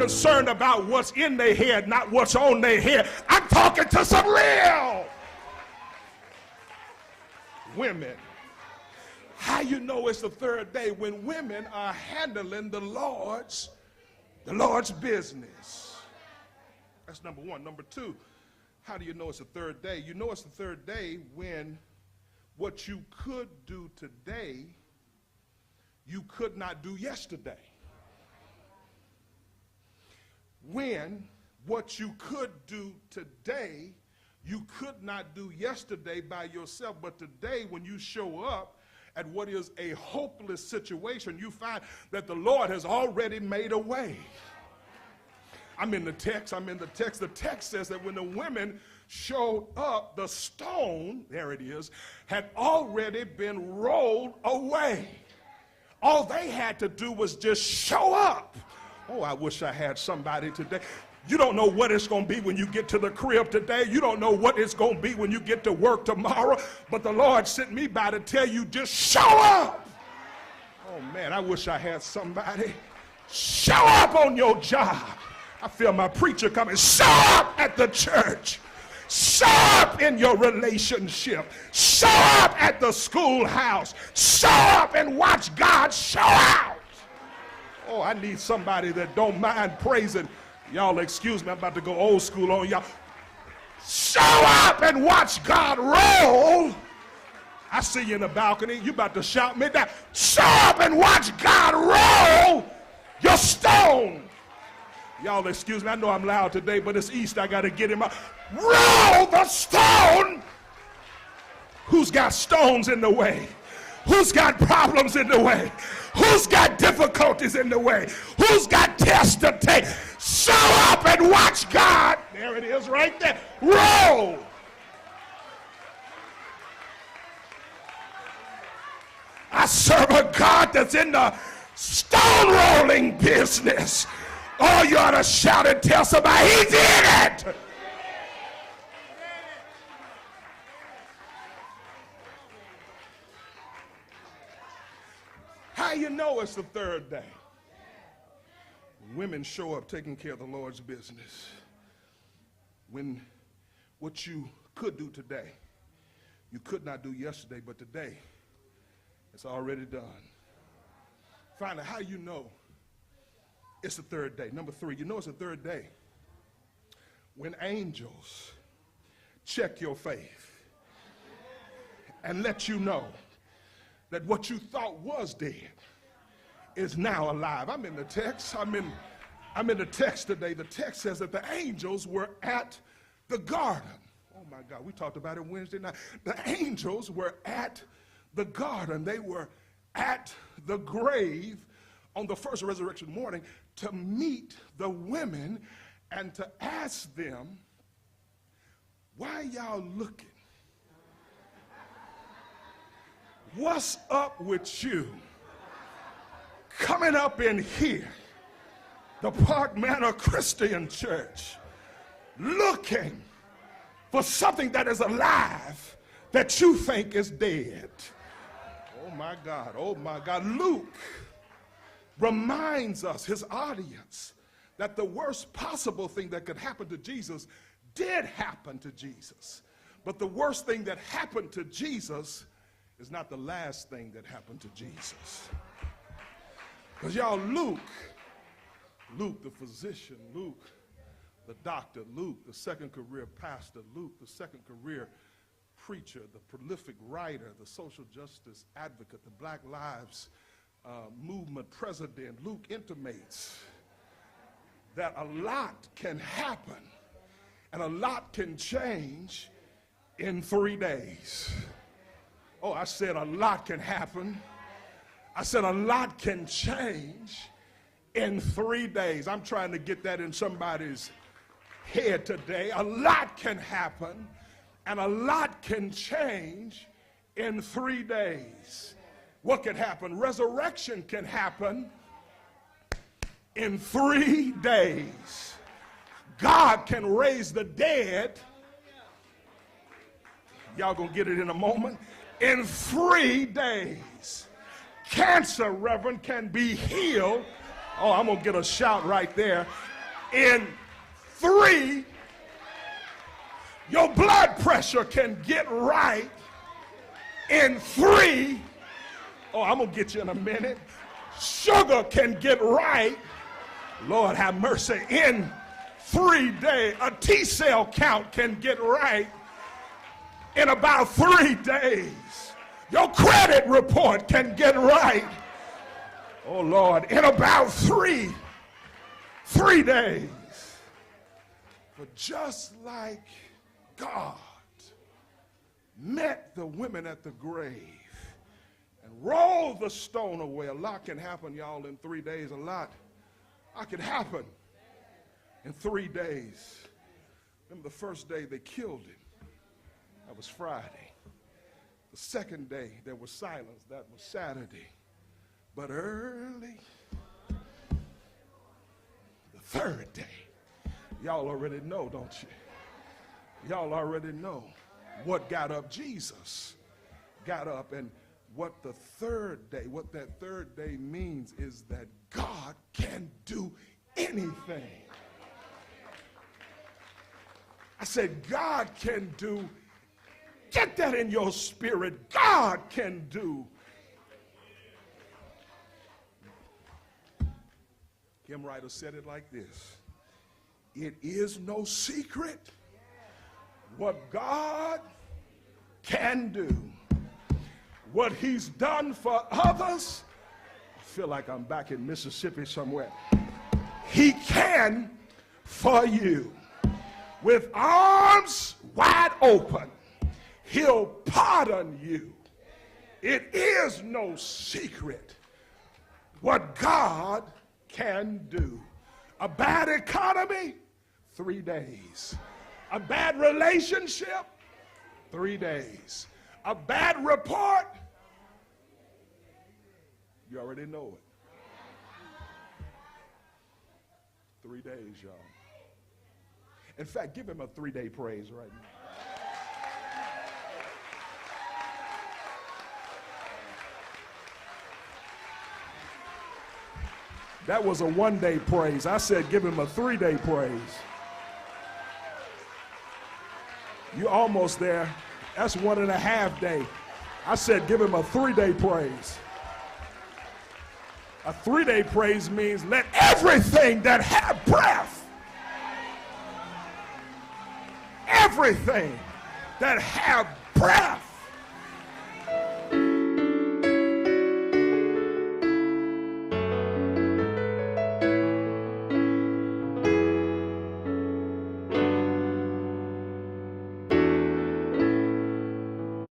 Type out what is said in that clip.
concerned about what's in their head, not what's on their head. I'm talking to some real women. How you know it's the third day? When women are handling the Lord's business. That's number one. Number two, how do you know it's the third day? You know it's the third day when what you could do today, you could not do yesterday. When what you could do today, you could not do yesterday by yourself, but today when you show up at what is a hopeless situation, you find that the Lord has already made a way. I'm in the text. The text says that when the women showed up, the stone, there it is, had already been rolled away. All they had to do was just show up. Oh, I wish I had somebody today. You don't know what it's going to be when you get to the crib today. You don't know what it's going to be when you get to work tomorrow. But the Lord sent me by to tell you, just show up. Oh, man, I wish I had somebody. Show up on your job. I feel my preacher coming. Show up at the church. Show up in your relationship. Show up at the schoolhouse. Show up and watch God show out. Oh, I need somebody that don't mind praising. Y'all excuse me, I'm about to go old school on y'all. Show up and watch God roll. I see you in the balcony. You about to shout me down. Show up and watch God roll your stone. Y'all excuse me, I know I'm loud today, but it's East, I got to get him out. Roll the stone. Who's got stones in the way? Who's got problems in the way? Who's got difficulties in the way? Who's got tests to take? Show up and watch God. There it is right there. Roll. I serve a God that's in the stone rolling business. Oh, you ought to shout and tell somebody, he did it. How you know it's the third day? Women show up taking care of the Lord's business. When what you could do today, you could not do yesterday, but today, it's already done. Finally, how you know it's the third day? Number three, you know it's the third day when angels check your faith and let you know that what you thought was dead is now alive. I'm in the text. I'm in the text today. The text says that the angels were at the garden. Oh my God, we talked about it Wednesday night. The angels were at the garden. They were at the grave on the first resurrection morning to meet the women and to ask them, why y'all looking? What's up with you coming up in here, the Park Manor Christian Church, looking for something that is alive that you think is dead? Oh my God, oh my God. Luke reminds us, his audience, that the worst possible thing that could happen to Jesus did happen to Jesus. But the worst thing that happened to Jesus is not the last thing that happened to Jesus. Because y'all, Luke the physician, Luke the doctor, Luke the second career pastor, Luke the second career preacher, the prolific writer, the social justice advocate, the Black Lives Movement president, Luke intimates that a lot can happen and a lot can change in 3 days. Oh, I said a lot can happen. I said a lot can change in 3 days. I'm trying to get that in somebody's head today. A lot can happen and a lot can change in 3 days. What can happen? Resurrection can happen in 3 days. God can raise the dead. Y'all gonna get it in a moment. In 3 days. Cancer, Reverend, can be healed. Oh, I'm gonna get a shout right there. in 3. Your blood pressure can get right in 3. Oh, I'm going to get you in a minute. Sugar can get right, Lord have mercy, in 3 days. A T-cell count can get right in about 3 days. Your credit report can get right, oh Lord, in about three days. But just like God met the women at the grave and rolled the stone away, a lot can happen, y'all, in 3 days. A lot could happen in 3 days. Remember the first day they killed him. That was Friday. The second day there was silence. That was Saturday. But early the third day, y'all already know, don't you? Y'all already know what got up. Jesus got up, and what that third day means is that God can do anything. I said God can do. Get that in your spirit. God can do. Kim Ryder said it like this: it is no secret what God can do. What he's done for others, I feel like I'm back in Mississippi somewhere, he can for you. With arms wide open, he'll pardon you. It is no secret what God can do. A bad economy, 3 days. A bad relationship, 3 days. A bad report, you already know it. 3 days, y'all. In fact, give him a 3-day praise right now. That was a 1-day praise. I said give him a 3-day praise. You're almost there. That's 1.5 days. I said give him a 3-day praise. A 3-day praise means let everything that have breath, everything that have breath,